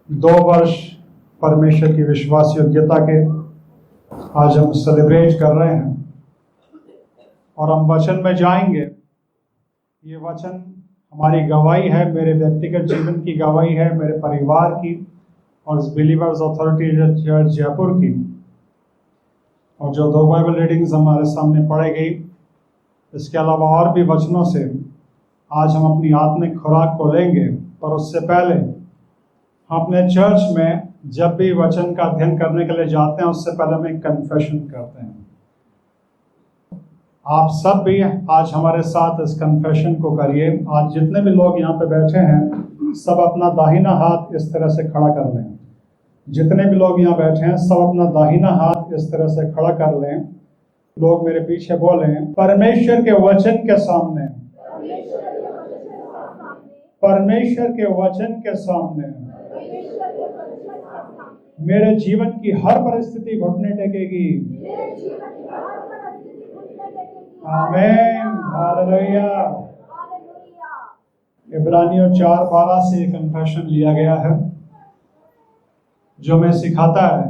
2 वर्ष परमेश्वर की विश्वास योग्यता के आज हम सेलिब्रेट कर रहे हैं और हम वचन में जाएंगे। ये वचन हमारी गवाही है, मेरे व्यक्तिगत जीवन की गवाही है, मेरे परिवार की और इस बिलीवर्स अथॉरिटी चर्च जयपुर की। और जो 2 बाइबल रीडिंग्स हमारे सामने पढ़ी गई, इसके अलावा और भी वचनों से आज हम अपनी आत्मिक खुराक को लेंगे। पर उससे पहले हम अपने चर्च में जब भी वचन का अध्ययन करने के लिए जाते हैं, उससे पहले हम एक कन्फेशन करते हैं। आप सब भी आज हमारे साथ इस कन्फेशन को करिए। आज जितने भी लोग यहाँ पे बैठे हैं, सब अपना दाहिना हाथ इस तरह से खड़ा कर लें। जितने भी लोग यहाँ बैठे हैं, सब अपना दाहिना हाथ इस तरह से खड़ा कर लें। लोग मेरे पीछे बोलें, परमेश्वर के वचन के सामने, परमेश्वर के वचन के सामने मेरे जीवन की हर परिस्थिति घुटने टेकेगी। आमीन, हालेलुया। इब्रानियों 4:12 से कन्फेशन लिया गया है, जो हमें सिखाता है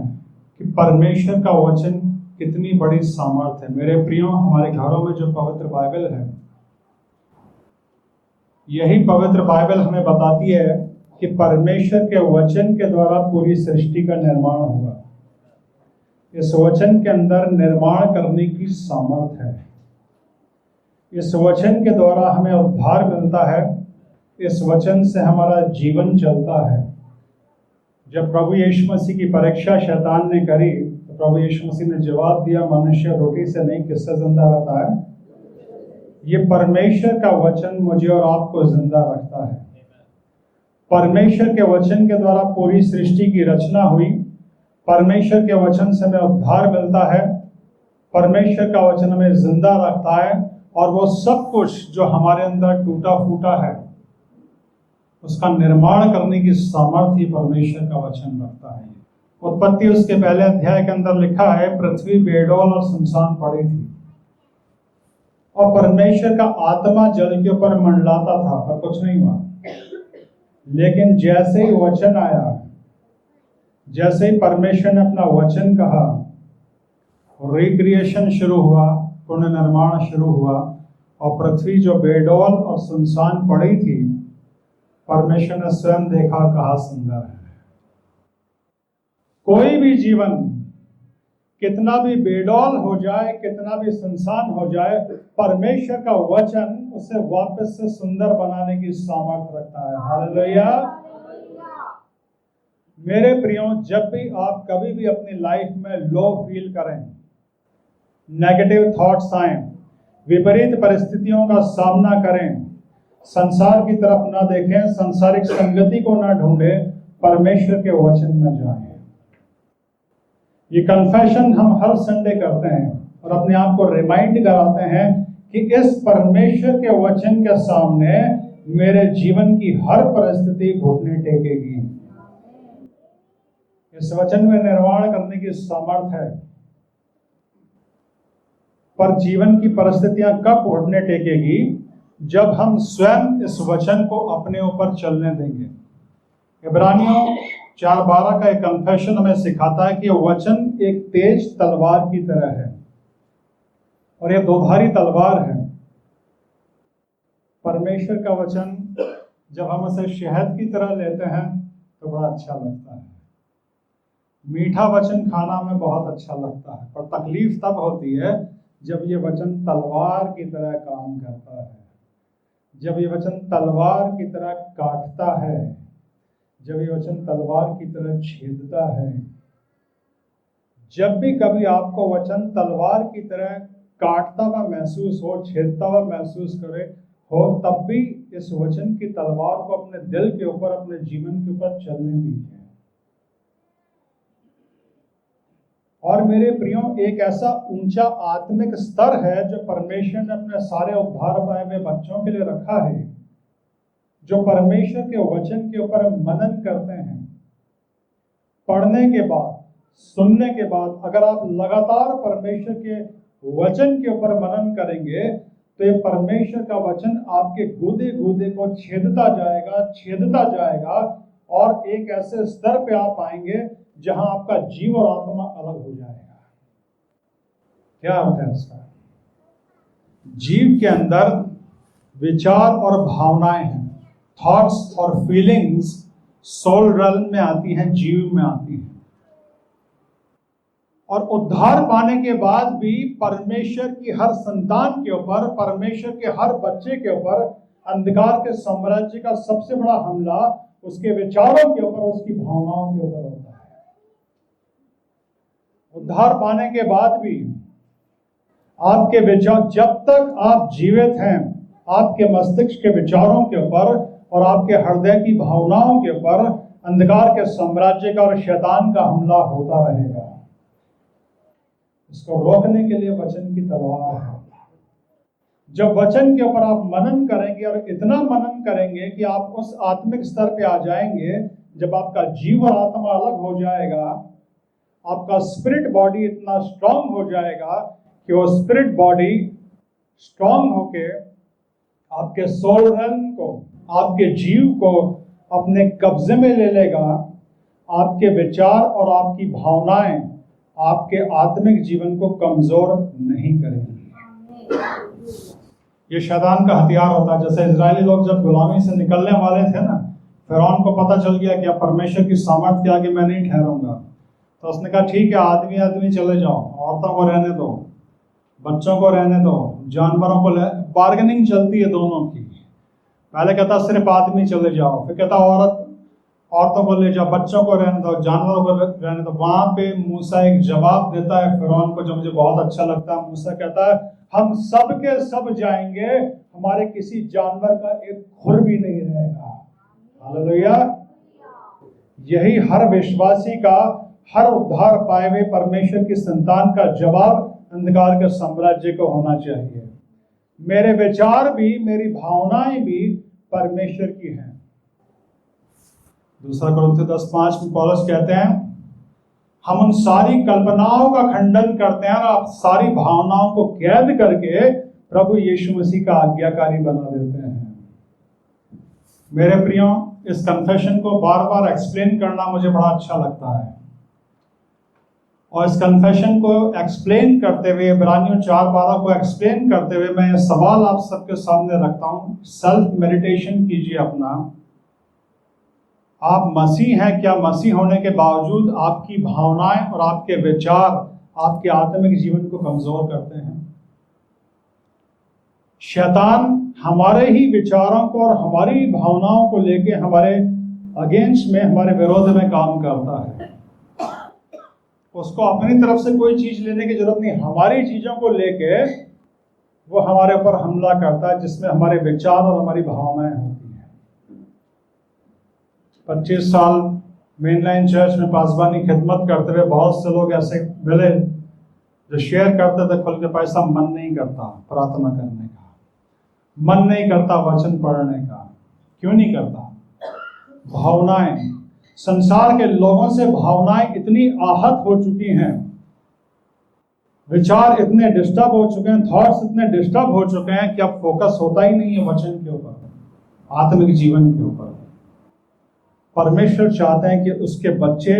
कि परमेश्वर का वचन कितनी बड़ी सामर्थ है। मेरे प्रियो, हमारे घरों में जो पवित्र बाइबल है, यही पवित्र बाइबल हमें बताती है कि परमेश्वर के वचन के द्वारा पूरी सृष्टि का निर्माण हुआ। इस वचन के अंदर निर्माण करने की सामर्थ है। इस वचन के द्वारा हमें उद्धार मिलता है। इस वचन से हमारा जीवन चलता है। जब प्रभु यीशु मसीह की परीक्षा शैतान ने करी, तो प्रभु यीशु मसीह ने जवाब दिया, मनुष्य रोटी से नहीं, किससे जिंदा रहता है? ये परमेश्वर का वचन मुझे और आपको जिंदा रखता है। परमेश्वर के वचन के द्वारा पूरी सृष्टि की रचना हुई। परमेश्वर के वचन से हमें उद्धार मिलता है। परमेश्वर का वचन हमें जिंदा रखता है, और वो सब कुछ जो हमारे अंदर टूटा फूटा है, उसका निर्माण करने की सामर्थ्य परमेश्वर का वचन रखता है। उत्पत्ति उसके पहले अध्याय के अंदर लिखा है, पृथ्वी बेडौल और सुनसान पड़ी थी, और परमेश्वर का आत्मा जल के ऊपर मंडलाता था, पर कुछ नहीं हुआ। लेकिन जैसे ही वचन आया, जैसे ही परमेश्वर ने अपना वचन कहा, रिक्रिएशन शुरू हुआ, पुनर्निर्माण शुरू हुआ, और पृथ्वी जो बेडौल और सुनसान पड़ी थी, परमेश्वर ने स्वयं देखा, कहा सुंदर है। कोई भी जीवन कितना भी बेडौल हो जाए, कितना भी सुनसान हो जाए, परमेश्वर का वचन उसे वापस से सुंदर बनाने की सामर्थ्य रखता है। हालेलुया। मेरे प्रियो, जब भी आप कभी भी अपनी लाइफ में लो फील करें, नेगेटिव थॉट्स आए, विपरीत परिस्थितियों का सामना करें, संसार की तरफ ना देखें, सांसारिक संगति को ना ढूंढें, परमेश्वर के वचन में जाएं। ये कन्फेशन हम हर संडे करते हैं और अपने आप को रिमाइंड कराते हैं कि इस परमेश्वर के वचन के सामने मेरे जीवन की हर परिस्थिति घुटने टेकेगी। इस वचन में निर्माण करने की सामर्थ्य है। पर जीवन की परिस्थितियां कब घुटने टेकेगी? जब हम स्वयं इस वचन को अपने ऊपर चलने देंगे। इब्रानियों 4:12 का एक कन्फेशन हमें सिखाता है कि वचन एक तेज तलवार की तरह है, और यह दोधारी तलवार है। परमेश्वर का वचन जब हम उसे शहद की तरह लेते हैं तो बड़ा अच्छा लगता है। मीठा वचन खाना में बहुत अच्छा लगता है, पर तकलीफ तब होती है जब ये वचन तलवार की तरह काम करता है, जब ये वचन तलवार की तरह काटता है, जब ये वचन तलवार की तरह छेदता है। जब भी कभी आपको वचन तलवार की तरह काटता हुआ महसूस हो, छेदता हुआ महसूस करे हो, तब भी इस वचन की तलवार को अपने दिल के ऊपर, अपने जीवन के ऊपर चलने दीजिए। और मेरे प्रियो, एक ऐसा ऊंचा आत्मिक स्तर है जो परमेश्वर ने अपने सारे उद्धार पाए हुए बच्चों के लिए रखा है, जो परमेश्वर के वचन के ऊपर मनन करते हैं। पढ़ने के बाद, सुनने के बाद, अगर आप लगातार परमेश्वर के वचन के ऊपर मनन करेंगे, तो ये परमेश्वर का वचन आपके गूदे गूदे को छेदता जाएगा, छेदता जाएगा, और एक ऐसे स्तर पे आप आएंगे जहां आपका जीव और आत्मा अलग हो जाएगा। क्या अर्थ है इसका? जीव के अंदर विचार और भावनाएं हैं, थॉट्स और फीलिंग्स सोल रेल्म में आती हैं, जीव में आती हैं। और उद्धार पाने के बाद भी परमेश्वर की हर संतान के ऊपर, परमेश्वर के हर बच्चे के ऊपर अंधकार के साम्राज्य का सबसे बड़ा हमला उसके विचारों के ऊपर, उसकी भावनाओं के ऊपर होता है। उद्धार पाने के बाद भी आपके विचार, जब तक आप जीवित हैं, आपके मस्तिष्क के विचारों के ऊपर और आपके हृदय की भावनाओं के ऊपर अंधकार के साम्राज्य का और शैतान का हमला होता रहेगा। इसको रोकने के लिए वचन की तलवार है। जब वचन के ऊपर आप मनन करेंगे और इतना मनन करेंगे कि आप उस आत्मिक स्तर पे आ जाएंगे जब आपका जीव और आत्मा अलग हो जाएगा, आपका स्पिरिट बॉडी इतना स्ट्रांग हो जाएगा कि वो स्पिरिट बॉडी स्ट्रांग होके आपके सोल रन को, आपके जीव को अपने कब्जे में ले लेगा। आपके विचार और आपकी भावनाएं आपके आत्मिक जीवन को कमजोर नहीं करेंगी। ये शैतान का हथियार होता है। जैसे इजरायली लोग जब गुलामी से निकलने वाले थे ना, फिरौन को पता चल गया कि अब परमेश्वर की सामर्थ के आगे मैं नहीं ठहरूंगा, तो उसने कहा ठीक है, आदमी आदमी चले जाओ, औरतों को रहने दो, बच्चों को रहने दो, जानवरों को बार्गेनिंग चलती है दोनों की। पहले कहता सिर्फ आदमी चले जाओ, फिर कहता औरतों को ले जाओ, बच्चों को रहने दो, जानवरों को रहने दो। वहां पे मूसा एक जवाब देता है फिरौन को जो मुझे बहुत अच्छा लगता है। मूसा कहता है हम सब के सब जाएंगे, हमारे किसी जानवर का एक खुर भी नहीं रहेगा। हालेलुया। यही हर विश्वासी का, हर उद्धार पाए हुए परमेश्वर की संतान का जवाब अंधकार के साम्राज्य को होना चाहिए। मेरे विचार भी, मेरी भावनाएं भी परमेश्वर की हैं। दूसरा कुरिन्थियों 10:5 में पौलुस कहते हैं हम उन सारी कल्पनाओं का खंडन करते हैं और आप सारी भावनाओं को कैद करके प्रभु यीशु मसीह का आज्ञाकारी बना देते हैं। मेरे प्रियो, इस कन्फेशन को बार बार एक्सप्लेन करना मुझे बड़ा अच्छा लगता है। और इस कन्फेशन को एक्सप्लेन करते हुए, इब्रानियों 4:12 को एक्सप्लेन करते हुए मैं ये सवाल आप सबके सामने रखता हूं। सेल्फ मेडिटेशन कीजिए अपना। आप मसीह हैं क्या? मसीह होने के बावजूद आपकी भावनाएं और आपके विचार आपके आत्मिक जीवन को कमजोर करते हैं। शैतान हमारे ही विचारों को और हमारी भावनाओं को लेके हमारे अगेंस्ट में, हमारे विरोध में काम करता है। उसको अपनी तरफ से कोई चीज लेने की जरूरत नहीं, हमारी चीजों को लेके वो हमारे ऊपर हमला करता है, जिसमें हमारे विचार और हमारी भावनाएं होती हैं। 25 साल मेनलाइन चर्च में पासबानी खिदमत करते हुए बहुत से लोग ऐसे मिले जो शेयर करते थे खुल के, पैसा मन नहीं करता प्रार्थना करने का, मन नहीं करता वचन पढ़ने का। क्यों नहीं करता? भावनाएं, संसार के लोगों से भावनाएं इतनी आहत हो चुकी हैं, विचार इतने डिस्टर्ब हो चुके हैं, थॉट्स इतने डिस्टर्ब हो चुके हैं कि अब फोकस होता ही नहीं है वचन के ऊपर, आत्मिक जीवन के ऊपर। परमेश्वर चाहते हैं कि उसके बच्चे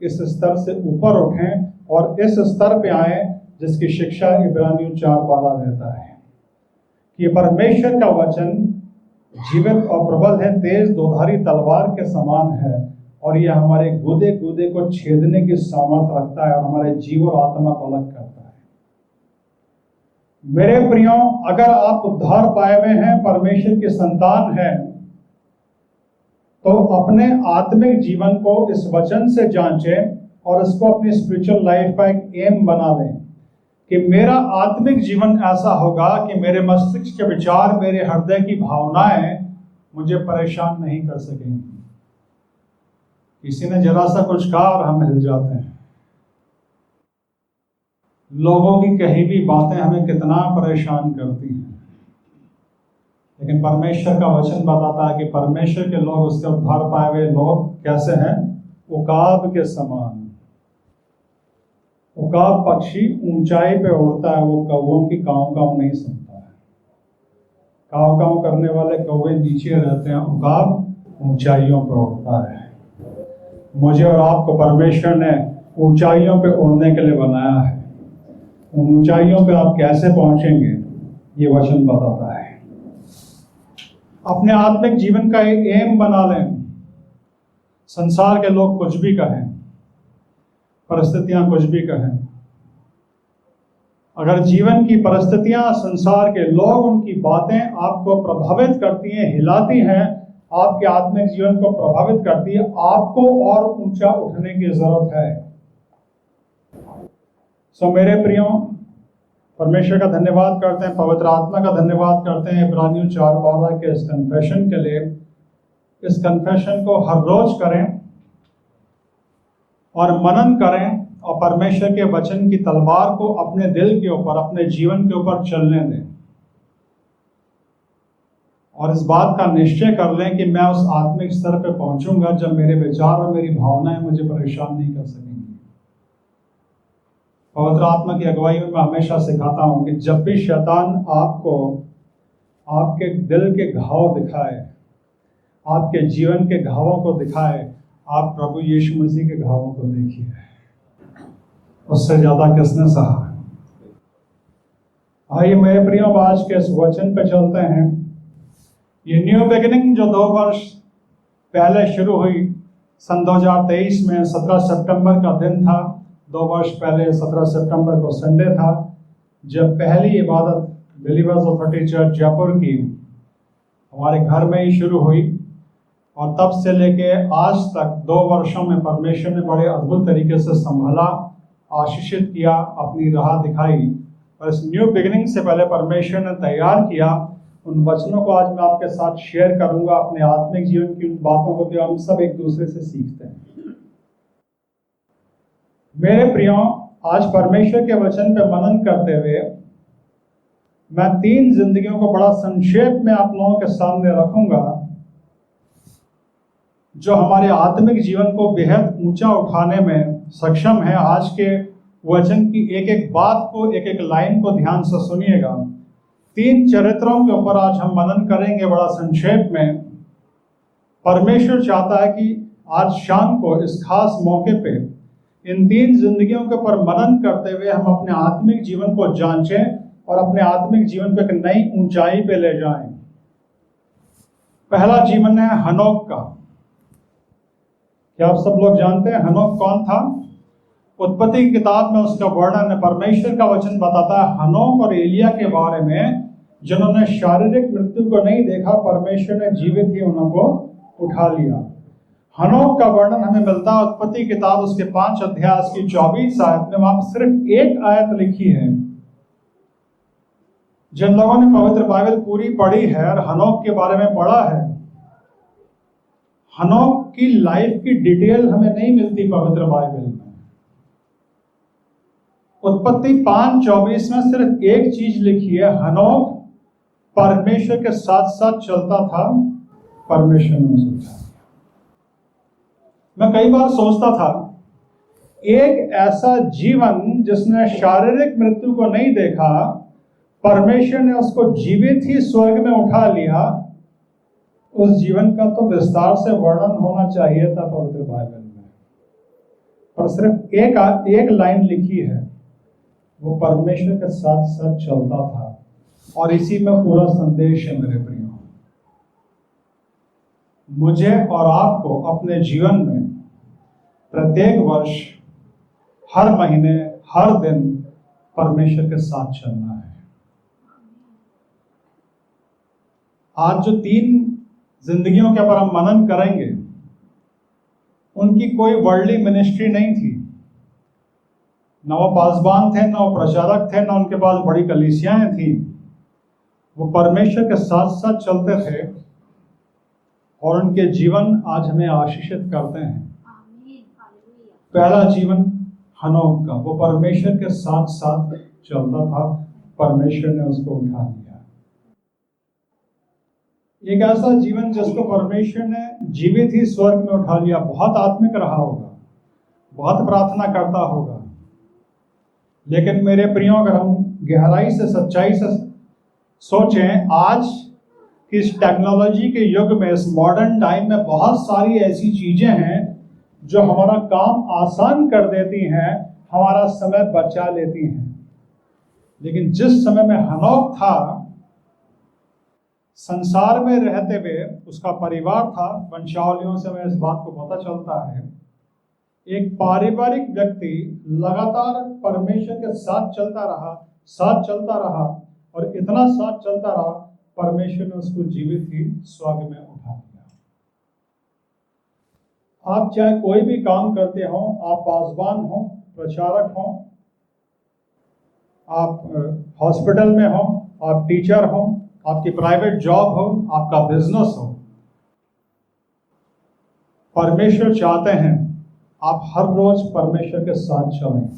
इस स्तर से ऊपर उठें और इस स्तर पे आए जिसकी शिक्षा इब्रानियों 4:12 देता है कि परमेश्वर का वचन जीवित और प्रबल है, तेज दोधारी तलवार के समान है और यह हमारे गुदे गुदे को छेदने की सामर्थ रखता है और हमारे जीव और आत्मा को अलग करता है। मेरे प्रियो, अगर आप उद्धार पाए हुए हैं, परमेश्वर की संतान हैं, तो अपने आत्मिक जीवन को इस वचन से जांचें और इसको अपनी स्पिरिचुअल लाइफ का एक एम बना लें कि मेरा आत्मिक जीवन ऐसा होगा कि मेरे मस्तिष्क के विचार, मेरे हृदय की भावनाएं मुझे परेशान नहीं कर सकेंगी। किसी ने जरा सा कुछ कहा और हम हिल जाते हैं। लोगों की कही भी बातें हमें कितना परेशान करती हैं, लेकिन परमेश्वर का वचन बताता है कि परमेश्वर के लोग, उसके उद्धार पाए हुए लोग कैसे हैं? उकाब के समान। उकाब पक्षी ऊंचाई पे उड़ता है, वो कौवों की काव काव नहीं सुनता है। काव काव करने वाले कौवे नीचे रहते हैं, उकाब ऊंचाइयों पे उड़ता है। मुझे और आपको परमेश्वर ने ऊंचाइयों पे उड़ने के लिए बनाया है। उन ऊंचाइयों पे आप कैसे पहुंचेंगे, ये वचन बताता है। अपने आत्मिक जीवन का एक एम बना लें। संसार के लोग कुछ भी कहें, परिस्थितियां कुछ भी कहें, अगर जीवन की परिस्थितियां, संसार के लोग, उनकी बातें आपको प्रभावित करती हैं, हिलाती हैं, आपके आत्मिक जीवन को प्रभावित करती है, आपको और ऊंचा उठने की जरूरत है। मेरे प्रियो, परमेश्वर का धन्यवाद करते हैं, पवित्र आत्मा का धन्यवाद करते हैं इब्रानियों 4:12 के इस कन्फेशन के लिए। इस कन्फेशन को हर रोज करें और मनन करें और परमेश्वर के वचन की तलवार को अपने दिल के ऊपर, अपने जीवन के ऊपर चलने दें और इस बात का निश्चय कर लें कि मैं उस आत्मिक स्तर पर पहुंचूंगा जब मेरे विचार और मेरी भावनाएं मुझे परेशान नहीं कर सकेंगी। पवित्र आत्मा की अगुवाई में मैं हमेशा सिखाता हूं कि जब भी शैतान आपको आपके दिल के घाव दिखाए, आपके जीवन के घावों को दिखाए, आप प्रभु यीशु मसीह के घावों को देखिए। उससे ज्यादा किसने सहा। आइए मेरे प्रियो, आज के इस वचन पे चलते हैं। ये न्यू बिगिनिंग जो 2 वर्ष पहले शुरू हुई, सन 2023 में 17 सितंबर का दिन था। 2 वर्ष पहले 17 सितंबर को संडे था, जब पहली इबादत बिलीवर्स ऑथोरिटी चर्च जयपुर की हमारे घर में ही शुरू हुई। और तब से लेके आज तक 2 वर्षों में परमेश्वर ने बड़े अद्भुत तरीके से संभाला, आशीषित किया, अपनी राह दिखाई। और इस न्यू बिगिनिंग से पहले परमेश्वर ने तैयार किया। उन वचनों को आज मैं आपके साथ शेयर करूंगा, अपने आत्मिक जीवन की उन बातों को जो हम सब एक दूसरे से सीखते हैं। मेरे प्रियो, आज परमेश्वर के वचन पे मनन करते हुए मैं 3 जिंदगियों को बड़ा संक्षेप में आप लोगों के सामने रखूंगा, जो हमारे आत्मिक जीवन को बेहद ऊंचा उठाने में सक्षम है। आज के वचन की एक एक बात को, एक एक लाइन को ध्यान से सुनिएगा। 3 चरित्रों के ऊपर आज हम मनन करेंगे बड़ा संक्षेप में। परमेश्वर चाहता है कि आज शाम को इस खास मौके पे इन 3 जिंदगियों के ऊपर मनन करते हुए हम अपने आत्मिक जीवन को जांचें और अपने आत्मिक जीवन को एक नई ऊंचाई पे ले जाएं। पहला जीवन है हनोक का। क्या आप सब लोग जानते हैं हनोक कौन था? उत्पत्ति की किताब में उसका वर्णन है। परमेश्वर का वचन बताता है हनोक और एलिया के बारे में, जिन्होंने शारीरिक मृत्यु को नहीं देखा, परमेश्वर ने जीवित ही उनको उठा लिया। हनोक का वर्णन हमें मिलता है उत्पत्ति किताब उसके 5 अध्याय की 24 आयत में। वहां सिर्फ एक आयत लिखी है। जिन लोगों ने पवित्र बाइबल पूरी पढ़ी है और हनोक के बारे में पढ़ा है, हनोक की लाइफ की डिटेल हमें नहीं मिलती पवित्र बाइबल में। उत्पत्ति 5:24 में सिर्फ एक चीज लिखी है, हनोक परमेश्वर के साथ साथ चलता था, परमेश्वर ने उसे उठाया। मैं कई बार सोचता था, एक ऐसा जीवन जिसने शारीरिक मृत्यु को नहीं देखा, परमेश्वर ने उसको जीवित ही स्वर्ग में उठा लिया। उस जीवन का तो विस्तार से वर्णन होना चाहिए था पवित्र बाइबल में, पर सिर्फ एक लाइन लिखी है, वो परमेश्वर के साथ साथ चलता था। और इसी में पूरा संदेश है मेरे प्रियो। मुझे और आपको अपने जीवन में प्रत्येक वर्ष, हर महीने, हर दिन परमेश्वर के साथ चलना है। आज जो 3 जिंदगियों के ऊपर हम मनन करेंगे, उनकी कोई वर्ल्डली मिनिस्ट्री नहीं थी। न वो पासबान थे, न वो प्रचारक थे, न उनके पास बड़ी कलीसियाएं थी। वो परमेश्वर के साथ साथ चलते थे और उनके जीवन आज हमें आशीषित करते हैं। पहला जीवन हनोक का, वो परमेश्वर के साथ साथ चलता था, परमेश्वर ने उसको उठा लिया। एक ऐसा जीवन जिसको परमेश्वर ने जीवित ही स्वर्ग में उठा लिया। बहुत आत्मिक रहा होगा, बहुत प्रार्थना करता होगा, लेकिन मेरे प्रियो, अगर हम गहराई से, सच्चाई से सोचें, आज इस टेक्नोलॉजी के युग में, इस मॉडर्न टाइम में बहुत सारी ऐसी चीजें हैं जो हमारा काम आसान कर देती हैं, हमारा समय बचा लेती हैं। लेकिन जिस समय में हनोक था, संसार में रहते हुए उसका परिवार था, वंशावलियों से हमें इस बात को पता चलता है, एक पारिवारिक व्यक्ति लगातार परमेश्वर के साथ चलता रहा और इतना साथ चलता रहा, परमेश्वर ने उसको जीवित ही स्वर्ग में उठा लिया। आप चाहे कोई भी काम करते हो, आप पासवान हो, प्रचारक हो, आप हॉस्पिटल में हो, आप टीचर हो, आपकी प्राइवेट जॉब हो, आपका बिजनेस हो, परमेश्वर चाहते हैं आप हर रोज परमेश्वर के साथ चलें।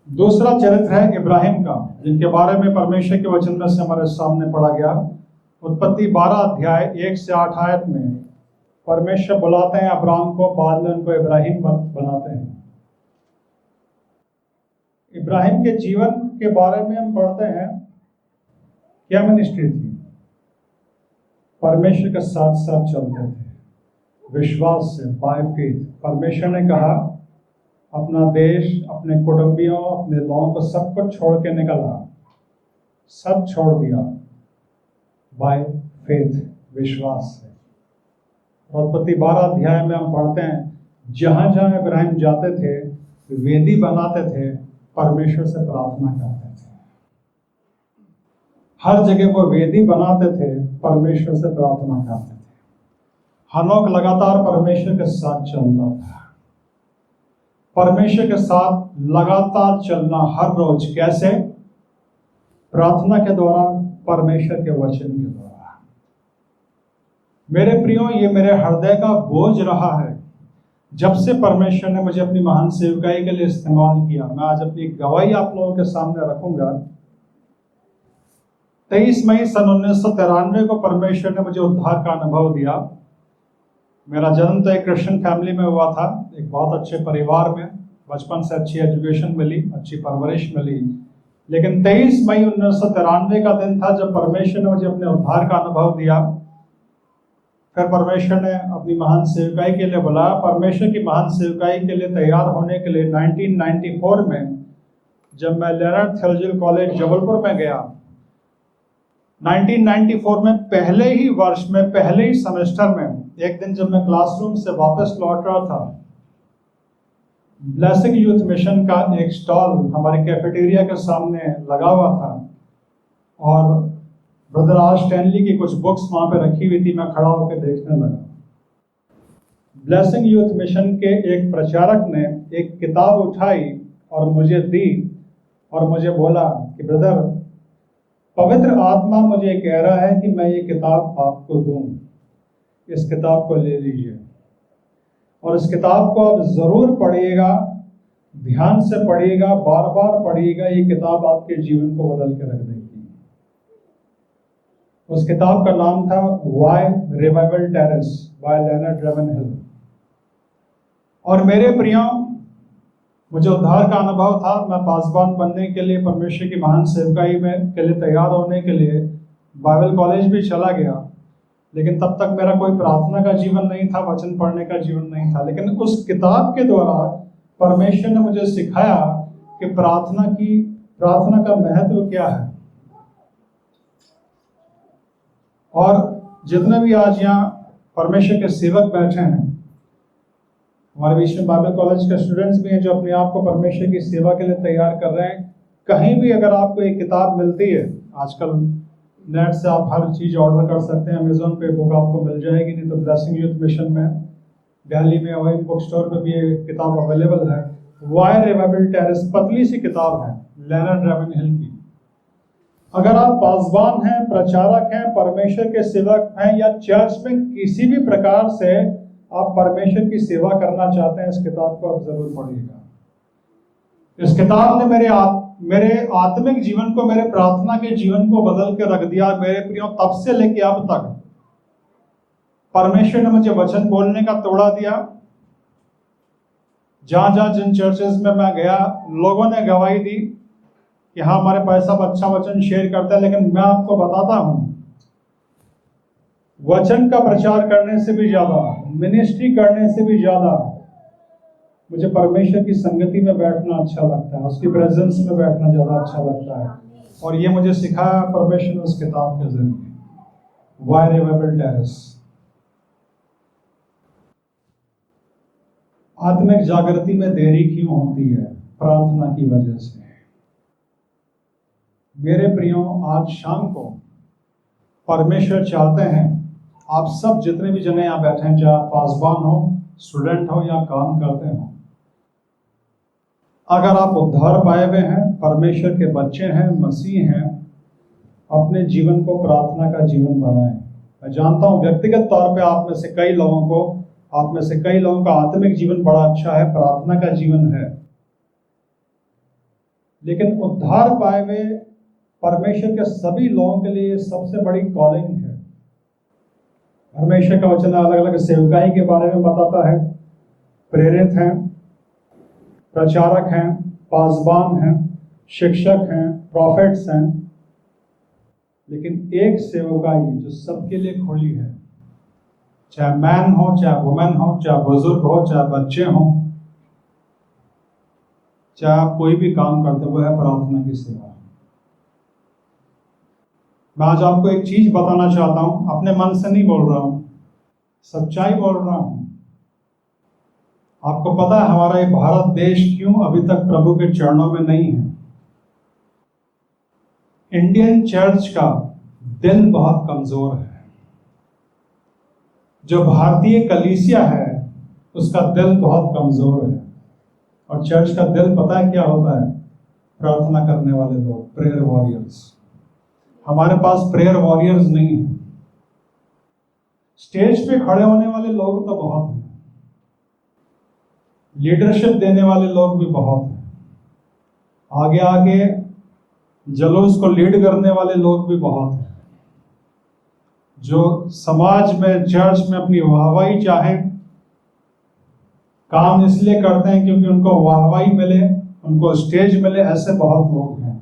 दूसरा चरित्र है इब्राहिम का, जिनके बारे में परमेश्वर के वचन में से हमारे सामने पढ़ा गया। उत्पत्ति 12 अध्याय 1 से 8 आयत में परमेश्वर बुलाते हैं अब्राहम को, बाद में उनको इब्राहिम बनाते हैं। इब्राहिम के जीवन के बारे में हम पढ़ते हैं, क्या मिनिस्ट्री थी? परमेश्वर के साथ साथ चलते थे, विश्वास से, बाय फेथ। परमेश्वर ने कहा अपना देश, अपने कुटुंबियों, अपने लोगों को सब कुछ छोड़ के निकला, सब छोड़ दिया बाय फेथ, विश्वास से। उत्पत्ति 12 अध्याय में हम पढ़ते हैं, जहां जहां इब्राहिम जाते थे वेदी बनाते थे, परमेश्वर से प्रार्थना करते थे। हर जगह वो वेदी बनाते थे, परमेश्वर से प्रार्थना करते थे। हनोक लगातार परमेश्वर के साथ चलता था। परमेश्वर के साथ लगातार चलना हर रोज, कैसे? प्रार्थना के द्वारा, परमेश्वर के वचन के द्वारा। मेरे प्रियो, ये मेरे हृदय का बोझ रहा है जब से परमेश्वर ने मुझे अपनी महान सेवकाई के लिए इस्तेमाल किया। मैं आज अपनी गवाही आप लोगों के सामने रखूंगा। 23 मई सन 1993 को परमेश्वर ने मुझे उद्धार का अनुभव दिया। मेरा जन्म तो एक क्रिश्चियन फैमिली में हुआ था, एक बहुत अच्छे परिवार में, बचपन से अच्छी एजुकेशन मिली, अच्छी परवरिश मिली। लेकिन 23 मई 1993 का दिन था जब परमेश्वर ने मुझे अपने उद्धार का अनुभव दिया। फिर परमेश्वर ने अपनी महान सेवकाई के लिए बुलाया। परमेश्वर की महान सेवकाई के लिए तैयार होने के लिए 1994 में जब मैं लेनर्ड थियोलॉजिकल कॉलेज जबलपुर में गया, 1994 में पहले ही वर्ष में, पहले ही सेमेस्टर में, एक दिन जब मैं क्लासरूम से वापस लौट रहा था, ब्लेसिंग यूथ मिशन का एक स्टॉल हमारे कैफेटेरिया के सामने लगा हुआ था और ब्रदर आर स्टैनली की कुछ बुक्स वहां पे रखी हुई थी। मैं खड़ा होकर देखने लगा। ब्लेसिंग यूथ मिशन के एक प्रचारक ने एक किताब उठाई और मुझे दी और मुझे बोला कि ब्रदर, पवित्र आत्मा मुझे कह रहा है कि मैं ये किताब आपको दूं, इस किताब को ले लीजिए और इस किताब को आप जरूर पढ़िएगा, ध्यान से पढ़िएगा, बार बार पढ़िएगा। ये किताब आपके जीवन को बदल के रख देगी। उस किताब का नाम था why revival tarries by Leonard Ravenhill. और मेरे प्रियो, मुझे उद्धार का अनुभव था। मैं पासवान बनने के लिए, परमेश्वर की महान सेवकाई में के लिए तैयार होने के लिए बाइबल कॉलेज भी चला गया, लेकिन तब तक मेरा कोई प्रार्थना का जीवन नहीं था, वचन पढ़ने का जीवन नहीं था। लेकिन उस किताब के द्वारा परमेश्वर ने मुझे सिखाया कि प्रार्थना का महत्व क्या है। और जितने भी आज यहाँ परमेश्वर के सेवक बैठे हैं, हमारे बीच में बाइबल कॉलेज के स्टूडेंट्स भी हैं जो अपने आप को परमेश्वर की सेवा के लिए तैयार कर रहे हैं। कहीं भी अगर आपको एक किताब मिलती है, आजकल नेट से आप हर चीज़ ऑर्डर कर सकते हैं, अमेजोन पे बुक आपको मिल जाएगी, नहीं तो ब्लेसिंग यूथ मिशन में दिल्ली में ओएम बुक स्टोर पे भी ये किताब अवेलेबल है। वाई रिवाइवल टेरेस, पतली सी किताब है लेनर्ड रेवनहिल की। अगर आप पासवान हैं, प्रचारक हैं, परमेश्वर के सेवक हैं या चर्च में किसी भी प्रकार से आप परमेश्वर की सेवा करना चाहते हैं, इस किताब को आप जरूर पढ़िएगा। इस किताब ने मेरे आत्मिक जीवन को, मेरे प्रार्थना के जीवन को बदल के रख दिया। मेरे प्रियो, तब से लेके अब तक परमेश्वर ने मुझे वचन बोलने का तोड़ा दिया। जहां जहां जिन चर्चेस में मैं गया, लोगों ने गवाही दी कि हाँ, हमारे भाई साहब अच्छा वचन शेयर करते हैं, लेकिन मैं आपको बताता हूं, वचन का प्रचार करने से भी ज्यादा, मिनिस्ट्री करने से भी ज्यादा मुझे परमेश्वर की संगति में बैठना अच्छा लगता है, उसकी प्रेजेंस में बैठना ज्यादा अच्छा लगता है। और ये मुझे सिखाया परमेश्वर ने उस किताब के जरिए, वाई रिवाइवल टेरेस। आत्मिक जागृति में देरी क्यों होती है? प्रार्थना की वजह से। मेरे प्रियो, आज शाम को परमेश्वर चाहते हैं आप सब जितने भी जने यहाँ बैठे हैं, चाहे पासबान हो, स्टूडेंट हो या काम करते हो, अगर आप उद्धार पाए हुए हैं, परमेश्वर के बच्चे हैं, मसीह हैं, अपने जीवन को प्रार्थना का जीवन बनाएं। मैं जानता हूं व्यक्तिगत तौर पे आप में से कई लोगों का आत्मिक जीवन बड़ा अच्छा है, प्रार्थना का जीवन है, लेकिन उद्धार पाए हुए परमेश्वर के सभी लोगों के लिए सबसे बड़ी कॉलिंग है। परमेश्वर का वचन अलग अलग सेवकाई के बारे में बताता है, प्रेरित हैं, प्रचारक हैं, पासबान हैं, शिक्षक हैं, प्रॉफिट्स हैं, लेकिन एक सेवकाई जो सबके लिए खुली है, चाहे मैन हो, चाहे वुमेन हो, चाहे बुजुर्ग हो, चाहे बच्चे हो, चाहे आप कोई भी काम करते हो, वो है प्रार्थना की सेवा। मैं आज आपको एक चीज बताना चाहता हूं, अपने मन से नहीं बोल रहा हूं, सच्चाई बोल रहा हूं। आपको पता है हमारा ये भारत देश क्यों अभी तक प्रभु के चरणों में नहीं है? इंडियन चर्च का दिल बहुत कमजोर है। जो भारतीय कलीसिया है उसका दिल बहुत कमजोर है। और चर्च का दिल पता है क्या होता है? प्रार्थना करने वाले लोग, प्रेयर वॉरियर्स। हमारे पास प्रेयर वॉरियर्स नहीं है। स्टेज पे खड़े होने वाले लोग तो बहुत हैं, लीडरशिप देने वाले लोग भी बहुत हैं, आगे आगे जुलूस को लीड करने वाले लोग भी बहुत हैं, जो समाज में, चर्च में अपनी वाहवाही चाहें, काम इसलिए करते हैं क्योंकि उनको वाहवाही मिले, उनको स्टेज मिले, ऐसे बहुत लोग हैं।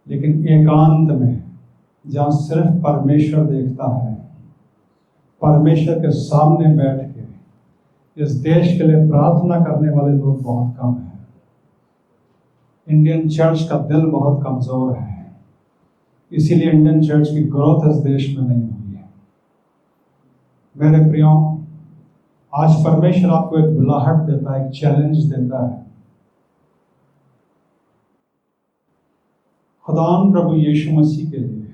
लेकिन एकांत में, जहां सिर्फ परमेश्वर देखता है, परमेश्वर के सामने बैठ के इस देश के लिए प्रार्थना करने वाले लोग बहुत कम हैं। इंडियन चर्च का दिल बहुत कमजोर है, इसीलिए इंडियन चर्च की ग्रोथ इस देश में नहीं हुई है। मेरे प्रियो, आज परमेश्वर आपको एक बुलाहट देता है, एक चैलेंज देता है। खुदावन प्रभु यीशु मसीह के लिए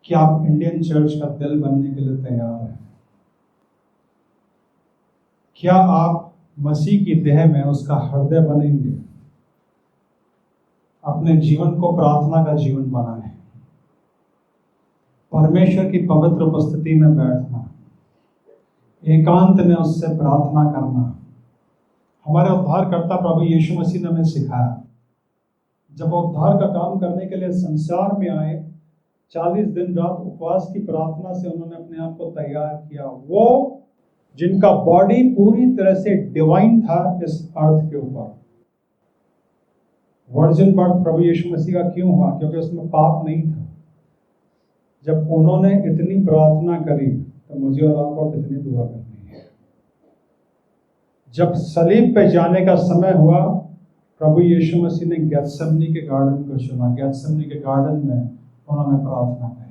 कि आप इंडियन चर्च का दिल बनने के लिए तैयार हैं? क्या आप मसीह की देह में उसका हृदय बनेंगे? अपने जीवन को प्रार्थना का जीवन बनाएं, परमेश्वर की पवित्र उपस्थिति में बैठना, एकांत में उससे प्रार्थना करना। हमारे उद्धारकर्ता प्रभु यीशु मसीह ने हमें सिखाया। जब उद्धार का काम करने के लिए संसार में आए, 40 दिन रात उपवास की प्रार्थना से उन्होंने अपने आप को तैयार किया। वो जिनका बॉडी पूरी तरह से डिवाइन था इस अर्थ के ऊपर। वर्जिन बर्थ प्रभु यीशु मसीह का क्यों हुआ? क्योंकि उसमें पाप नहीं था। जब उन्होंने इतनी प्रार्थना करी तो मुझे और आपको कितनी दुआ करनी है। जब सलीब पे जाने का समय हुआ, प्रभु यीशु मसीह ने गेत्सेमनी के गार्डन को चुना। गेत्सेमनी के गार्डन में उन्होंने प्रार्थना करी।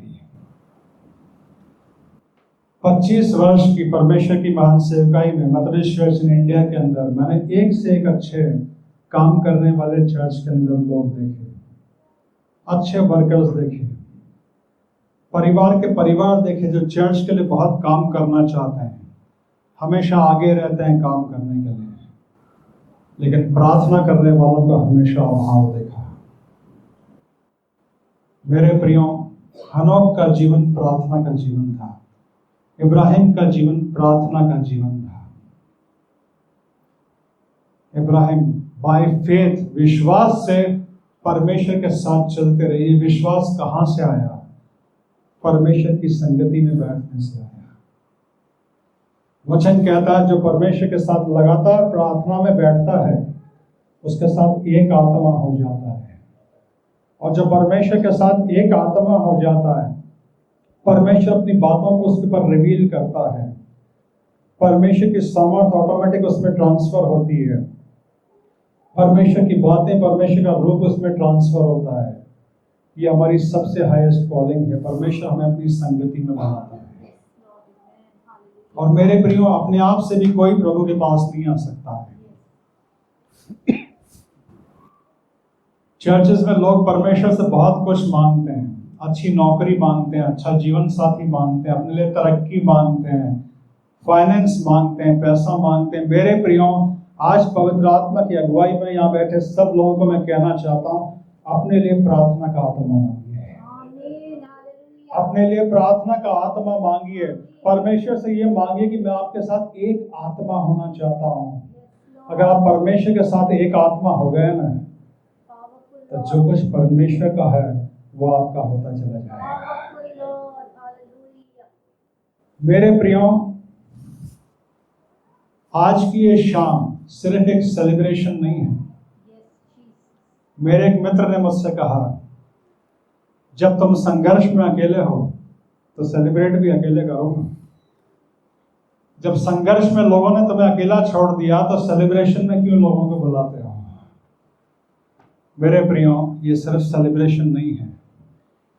25 वर्ष की परमेश्वर की महान सेवकाई में मेथोडिस्ट चर्च इन इंडिया के अंदर मैंने एक से एक अच्छे काम करने वाले चर्च के अंदर लोग देखे, अच्छे वर्कर्स देखे, परिवार के परिवार देखे जो चर्च के लिए बहुत काम करना चाहते हैं, हमेशा आगे रहते हैं काम करने के लिए, लेकिन प्रार्थना करने वालों का हमेशा अभाव देखा। मेरे प्रियो, हनोक का जीवन प्रार्थना का जीवन था। इब्राहिम का जीवन प्रार्थना का जीवन था। इब्राहिम बाय फेथ, विश्वास से परमेश्वर के साथ चलते रहे। ये विश्वास कहां से आया? परमेश्वर की संगति में बैठने से आया। वचन कहता है जो परमेश्वर के साथ लगातार प्रार्थना में बैठता है उसके साथ एक आत्मा हो जाता है। और जब परमेश्वर के साथ एक आत्मा हो जाता है, परमेश्वर अपनी बातों को उसके ऊपर रिवील करता है, परमेश्वर की सामर्थ ऑटोमेटिक उसमें ट्रांसफर होती है, परमेश्वर की बातें, परमेश्वर का रूप उसमें ट्रांसफर होता है। ये हमारी सबसे हाईएस्ट कॉलिंग है। परमेश्वर हमें अपनी संगति में बनाता है। और मेरे प्रियो, अपने आप से भी कोई प्रभु के पास नहीं आ सकता है। चर्चेस में लोग परमेश्वर से बहुत कुछ मांगते हैं, अच्छी नौकरी मांगते हैं, अच्छा जीवन साथी मांगते हैं, अपने लिए तरक्की मांगते हैं, फाइनेंस मांगते हैं, पैसा मांगते हैं। मेरे प्रियो, आज पवित्र आत्मा की अगुवाई में यहाँ बैठे सब लोगों को मैं कहना चाहता हूँ, अपने लिए प्रार्थना का आत्मा मांगिए, अपने लिए प्रार्थना का आत्मा मांगिए। परमेश्वर से ये मांगिए कि मैं आपके साथ एक आत्मा होना चाहता हूँ। अगर आप परमेश्वर के साथ एक आत्मा हो गए ना, तो जो कुछ परमेश्वर का है वो आपका होता चला जाएगा। मेरे प्रियो, आज की ये शाम सिर्फ एक सेलिब्रेशन नहीं है। मेरे एक मित्र ने मुझसे कहा, जब तुम संघर्ष में अकेले हो तो सेलिब्रेट भी अकेले करो। जब संघर्ष में लोगों ने तुम्हें अकेला छोड़ दिया तो सेलिब्रेशन में क्यों लोगों को बुलाते हो? मेरे प्रियो, ये सिर्फ सेलिब्रेशन नहीं है,